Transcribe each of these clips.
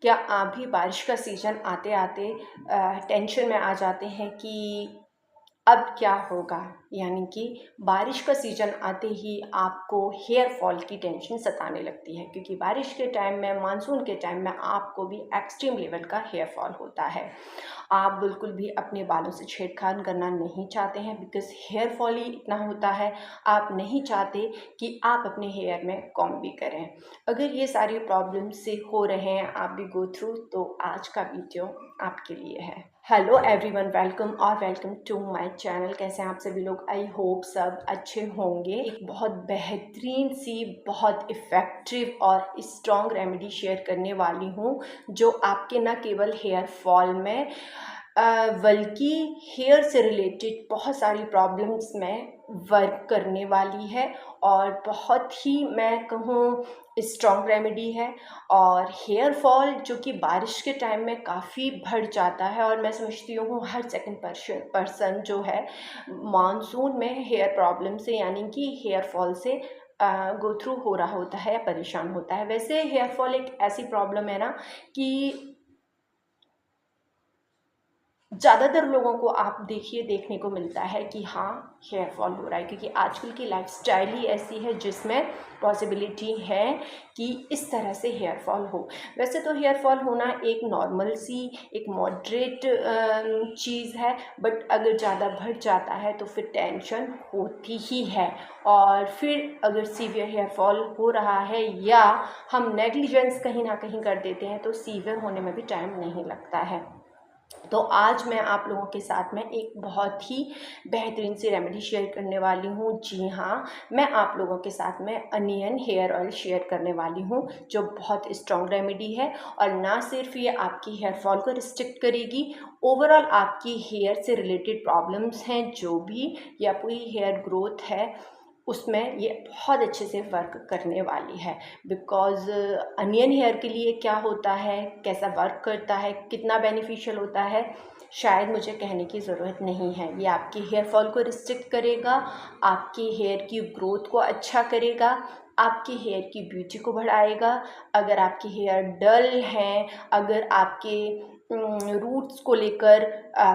क्या आप भी बारिश का सीज़न आते आते टेंशन में आ जाते हैं कि अब क्या होगा? यानी कि बारिश का सीज़न आते ही आपको हेयर फॉल की टेंशन सताने लगती है, क्योंकि बारिश के टाइम में, मानसून के टाइम में आपको भी एक्सट्रीम लेवल का हेयर फॉल होता है। आप बिल्कुल भी अपने बालों से छेड़खानी करना नहीं चाहते हैं, बिकॉज़ हेयर फॉल ही इतना होता है। आप नहीं चाहते कि आप अपने हेयर में कॉम्ब भी करें। अगर ये सारी प्रॉब्लम से हो रहे हैं, आप भी गो थ्रू, तो आज का वीडियो आपके लिए है। Hello everyone, welcome to my channel. कैसे हैं आप सभी लोग? आई होप सब अच्छे होंगे। एक बहुत बेहतरीन सी, बहुत इफ़ेक्टिव और स्ट्रॉन्ग रेमेडी शेयर करने वाली हूँ, जो आपके न केवल हेयर फॉल में बल्कि हेयर से रिलेटेड बहुत सारी प्रॉब्लम्स में वर्क करने वाली है, और बहुत ही, मैं कहूँ, स्ट्रॉन्ग रेमेडी है। और हेयर फॉल जो कि बारिश के टाइम में काफ़ी बढ़ जाता है, और मैं समझती हूँ हर सेकंड पर्सन जो है मानसून में हेयर प्रॉब्लम से, यानी कि हेयर फॉल से गो थ्रू हो रहा होता है, परेशान होता है। वैसे हेयर फॉल एक ऐसी प्रॉब्लम है ना कि ज़्यादातर लोगों को आप देखने को मिलता है कि हाँ, हेयर फॉल हो रहा है, क्योंकि आजकल की लाइफस्टाइल ही ऐसी है जिसमें पॉसिबिलिटी है कि इस तरह से हेयर फॉल हो। वैसे तो हेयर फॉल होना एक नॉर्मल सी, एक मॉडरेट चीज़ है, बट अगर ज़्यादा बढ़ जाता है तो फिर टेंशन होती ही है। और फिर अगर सीवियर हेयर फॉल हो रहा है या हम नेग्लिजेंस कहीं ना कहीं कर देते हैं, तो सीवियर होने में भी टाइम नहीं लगता है। तो आज मैं आप लोगों के साथ में एक बहुत ही बेहतरीन सी रेमेडी शेयर करने वाली हूँ। जी हाँ, मैं आप लोगों के साथ में अनियन हेयर ऑयल शेयर करने वाली हूँ, जो बहुत स्ट्रॉन्ग रेमेडी है। और ना सिर्फ ये आपकी हेयर फॉल को रिस्ट्रिक्ट करेगी, ओवरऑल आपकी हेयर से रिलेटेड प्रॉब्लम्स हैं जो भी, या पूरी हेयर ग्रोथ है, उसमें ये बहुत अच्छे से वर्क करने वाली है। बिकॉज़ अनियन हेयर के लिए क्या होता है, कैसा वर्क करता है, कितना बेनिफिशियल होता है, शायद मुझे कहने की ज़रूरत नहीं है। ये आपकी हेयर फॉल को रिस्ट्रिक्ट करेगा, आपकी हेयर की ग्रोथ को अच्छा करेगा, आपकी हेयर की ब्यूटी को बढ़ाएगा। अगर आपकी हेयर डल हैं, अगर आपके रूट्स को लेकर,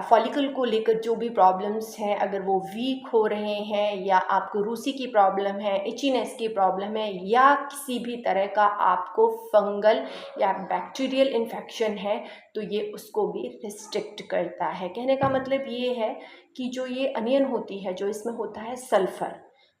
फॉलिकल को लेकर जो भी प्रॉब्लम्स हैं, अगर वो वीक हो रहे हैं, या आपको रूसी की प्रॉब्लम है, इचीनेस की प्रॉब्लम है, या किसी भी तरह का आपको फंगल या बैक्टीरियल इन्फेक्शन है, तो ये उसको भी रिस्ट्रिक्ट करता है। कहने का मतलब ये है कि जो ये अनियन होती है, जो इसमें होता है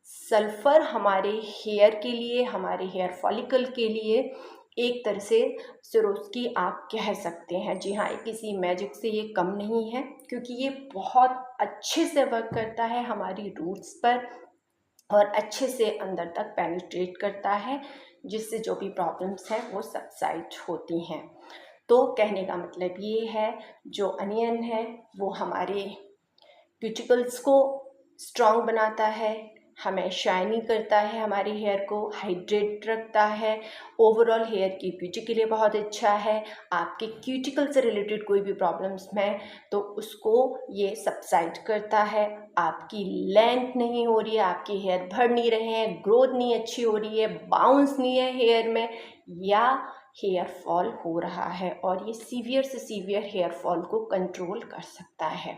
सल्फ़र हमारे हेयर के लिए, हमारे हेयर फॉलिकल के लिए एक तरह से सिरोस्की आप कह सकते हैं। जी हाँ, किसी मैजिक से ये कम नहीं है, क्योंकि ये बहुत अच्छे से वर्क करता है हमारी रूट्स पर, और अच्छे से अंदर तक पेनिट्रेट करता है, जिससे जो भी प्रॉब्लम्स हैं वो सबसाइड होती हैं। तो कहने का मतलब ये है, जो अनियन है वो हमारे क्यूटिकल्स को स्ट्रॉन्ग बनाता है, हमें शाइनी करता है, हमारे हेयर को हाइड्रेट रखता है, ओवरऑल हेयर की ब्यूटी के लिए बहुत अच्छा है। आपके क्यूटिकल से रिलेटेड कोई भी प्रॉब्लम्स में, तो उसको ये सबसाइड करता है। आपकी लेंथ नहीं हो रही है, आपके हेयर बढ़ नहीं रहे हैं, ग्रोथ नहीं अच्छी हो रही है, बाउंस नहीं है हेयर में, या हेयर फॉल हो रहा है, और ये सीवियर से सीवियर हेयर फॉल को कंट्रोल कर सकता है।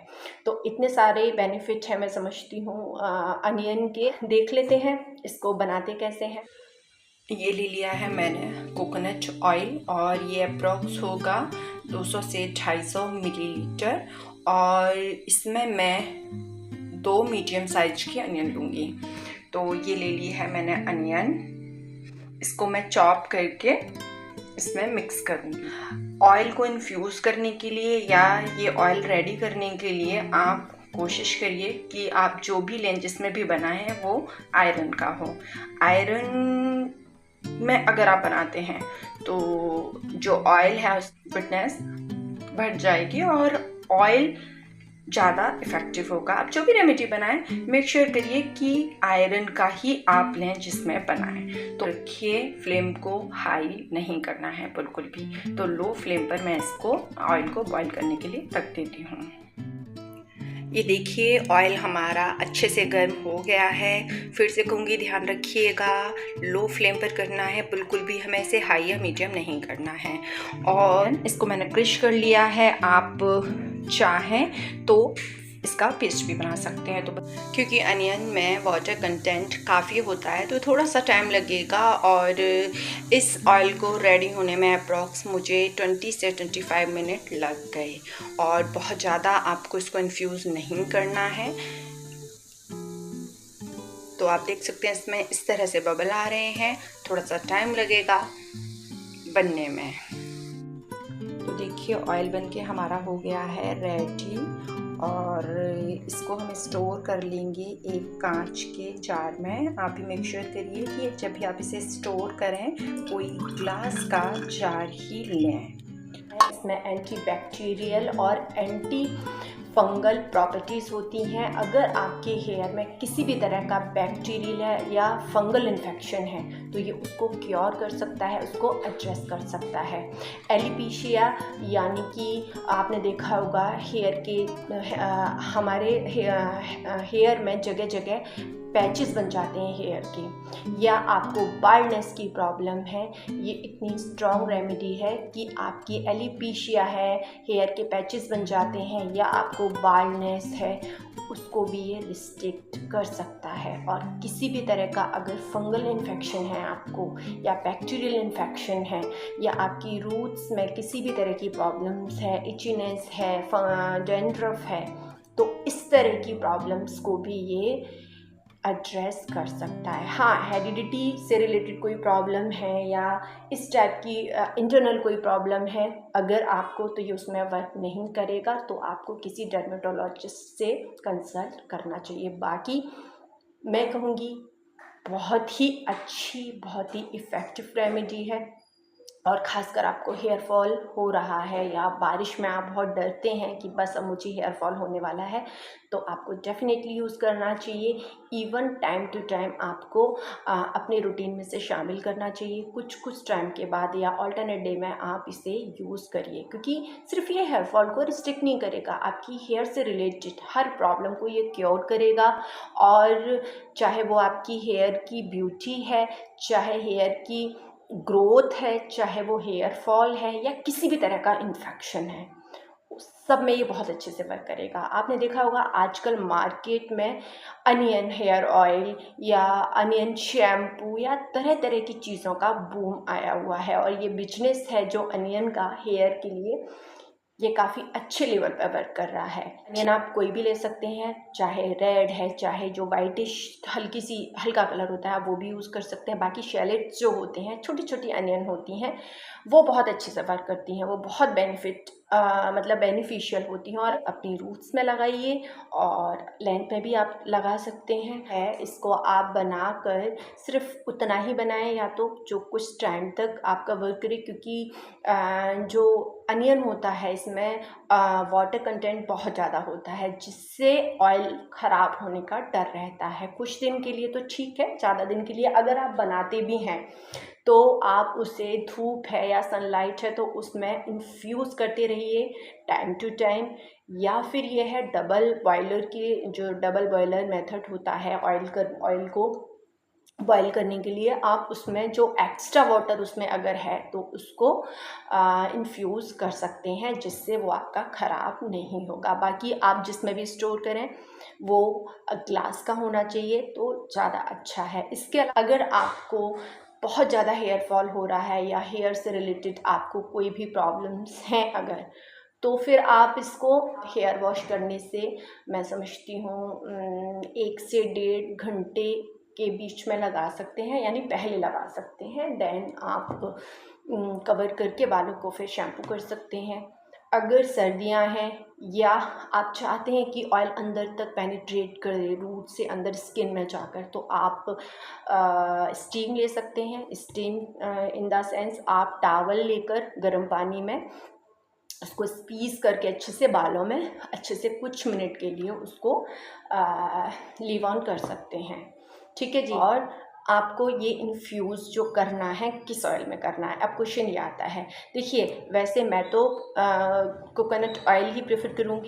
तो इतने सारे बेनिफिट हैं, मैं समझती हूँ अनियन के। देख लेते हैं इसको बनाते कैसे हैं। ये ले लिया है मैंने कोकोनट ऑयल, और ये अप्रॉक्स होगा 200 से 250 मिलीलीटर, और इसमें मैं 2 मीडियम साइज की अनियन लूँगी। तो ये ले ली है मैंने अनियन, इसको मैं चॉप करके इसमें मिक्स करूँगी। ऑयल को इन्फ्यूज़ करने के लिए या ये ऑयल रेडी करने के लिए आप कोशिश करिए कि आप जो भी लें, जिसमें भी बनाएं, वो आयरन का हो। आयरन में अगर आप बनाते हैं तो जो ऑयल है उसकी फिटनेस बढ़ जाएगी, और ऑयल ज़्यादा इफ़ेक्टिव होगा। आप जो भी रेमेडी बनाएं, मेक श्योर करिए कि आयरन का ही आप लें जिसमें बनाएं। तो रखिए, फ्लेम को हाई नहीं करना है बिल्कुल भी। तो लो फ्लेम पर मैं इसको ऑयल को बॉईल करने के लिए रख देती हूँ। ये देखिए ऑयल हमारा अच्छे से गर्म हो गया है। फिर से कहूँगी ध्यान रखिएगा, लो फ्लेम पर करना है, बिल्कुल भी हमें इसे हाई या मीडियम नहीं करना है। और इसको मैंने क्रश कर लिया है। आप चाहें तो इसका पेस्ट भी बना सकते हैं। तो क्योंकि अनियन में वाटर कंटेंट काफ़ी होता है तो थोड़ा सा टाइम लगेगा, और इस ऑयल को रेडी होने में अप्रॉक्स मुझे 20 से 25 मिनट लग गए। और बहुत ज़्यादा आपको इसको इन्फ्यूज़ नहीं करना है। तो आप देख सकते हैं इसमें इस तरह से बबल आ रहे हैं, थोड़ा सा टाइम लगेगा बनने में। तो देखिए ऑयल बनके हमारा हो गया है रेडी, और इसको हम स्टोर कर लेंगे एक कांच के जार में। आप भी मेक श्योर करिए कि जब भी आप इसे स्टोर करें कोई ग्लास का जार ही लें। इसमें एंटी बैक्टीरियल और एंटी फंगल प्रॉपर्टीज़ होती हैं। अगर आपके हेयर में किसी भी तरह का बैक्टीरियल या फंगल इन्फेक्शन है तो ये उसको क्योर कर सकता है, उसको एड्रेस कर सकता है। एलोपेशिया यानी कि आपने देखा होगा हेयर के हमारे हेयर में जगह जगह पैचेस बन जाते हैं हेयर के, या आपको बाल्डनेस की प्रॉब्लम है, ये इतनी स्ट्रॉन्ग रेमेडी है कि आपकी एलोपेशिया है, हेयर के पैचेस बन जाते हैं, या आपको बाल्डनेस है, उसको भी ये रिस्ट्रिक्ट कर सकता है। और किसी भी तरह का अगर फंगल इन्फेक्शन है आपको, या बैक्टीरियल इन्फेक्शन है, या आपकी रूट्स में किसी भी तरह की प्रॉब्लम्स है, इचीनेस है, डैंड्रफ है, तो इस तरह की प्रॉब्लम्स को भी ये एड्रेस कर सकता है। हाँ, हेरिडिटी से रिलेटेड कोई प्रॉब्लम है या इस टाइप की इंटरनल कोई प्रॉब्लम है अगर आपको, तो ये उसमें वर्क नहीं करेगा, तो आपको किसी डर्मेटोलॉजिस्ट से कंसल्ट करना चाहिए। बाकी मैं कहूँगी बहुत ही अच्छी, बहुत ही इफ़ेक्टिव रेमेडी है। और ख़ासकर आपको हेयर फॉल हो रहा है या बारिश में आप बहुत डरते हैं कि बस अब मुझे हेयर फॉल होने वाला है, तो आपको डेफिनेटली यूज़ करना चाहिए। इवन टाइम टू टाइम आपको अपने रूटीन में से शामिल करना चाहिए। कुछ टाइम के बाद या ऑल्टरनेट डे में आप इसे यूज़ करिए, क्योंकि सिर्फ ये हेयर फॉल को रिस्ट्रिक्ट नहीं करेगा, आपकी हेयर से रिलेटेड हर प्रॉब्लम को ये क्योर करेगा। और चाहे वो आपकी हेयर की ब्यूटी है, चाहे हेयर की ग्रोथ है, चाहे वो हेयर फॉल है, या किसी भी तरह का इन्फेक्शन है, सब में ये बहुत अच्छे से वर्क करेगा। आपने देखा होगा आजकल मार्केट में अनियन हेयर ऑयल या अनियन शैम्पू या तरह तरह की चीज़ों का बूम आया हुआ है, और ये बिजनेस है जो अनियन का हेयर के लिए ये काफ़ी अच्छे लेवल पर वर्क कर रहा है। अनियन आप कोई भी ले सकते हैं, चाहे रेड है, चाहे जो वाइटिश हल्का कलर होता है आप वो भी यूज़ कर सकते हैं। बाकी शैलेट्स जो होते हैं, छोटी छोटी अनियन होती हैं, वो बहुत अच्छे से वर्क करती हैं, वो बहुत मतलब बेनिफिशियल होती हैं। और अपनी रूट्स में लगाइए और लेंथ में भी आप लगा सकते हैं। इसको आप बनाकर सिर्फ उतना ही बनाएं, या तो जो कुछ टाइम तक आपका वर्क करे, क्योंकि जो अनियन होता है इसमें वाटर कंटेंट बहुत ज़्यादा होता है, जिससे ऑयल ख़राब होने का डर रहता है। कुछ दिन के लिए तो ठीक है, ज़्यादा दिन के लिए अगर आप बनाते भी हैं तो आप उसे धूप है या सनलाइट है तो उसमें इन्फ्यूज़ करते रहिए टाइम टू टाइम। या फिर ये है डबल बॉयलर की, जो डबल बॉयलर मेथड होता है ऑयल को बॉईल करने के लिए, आप उसमें जो एक्स्ट्रा वाटर उसमें अगर है तो उसको इन्फ्यूज़ कर सकते हैं, जिससे वो आपका ख़राब नहीं होगा। बाकी आप जिसमें भी स्टोर करें वो ग्लास का होना चाहिए तो ज़्यादा अच्छा है। इसके अगर आपको बहुत ज़्यादा हेयर फॉल हो रहा है या हेयर से रिलेटेड आपको कोई भी प्रॉब्लम्स हैं अगर, तो फिर आप इसको हेयर वॉश करने से मैं समझती हूँ 1 से 1.5 घंटे के बीच में लगा सकते हैं, यानी पहले लगा सकते हैं, देन आप कवर करके बालों को फिर शैम्पू कर सकते हैं। अगर सर्दियां हैं या आप चाहते हैं कि ऑयल अंदर तक पेनिट्रेट करे रूट से अंदर स्किन में जाकर, तो आप स्टीम ले सकते हैं। स्टीम इन द सेंस आप टावल लेकर गर्म पानी में उसको स्क्वीज़ करके अच्छे से बालों में अच्छे से कुछ मिनट के लिए उसको लीव ऑन कर सकते हैं। ठीक है जी। और आपको ये इन्फ्यूज़ जो करना है किस ऑयल में करना है, अब क्वेश्चन ये आता है। देखिए वैसे मैं तो कोकोनट ऑयल ही प्रेफर करूँगी,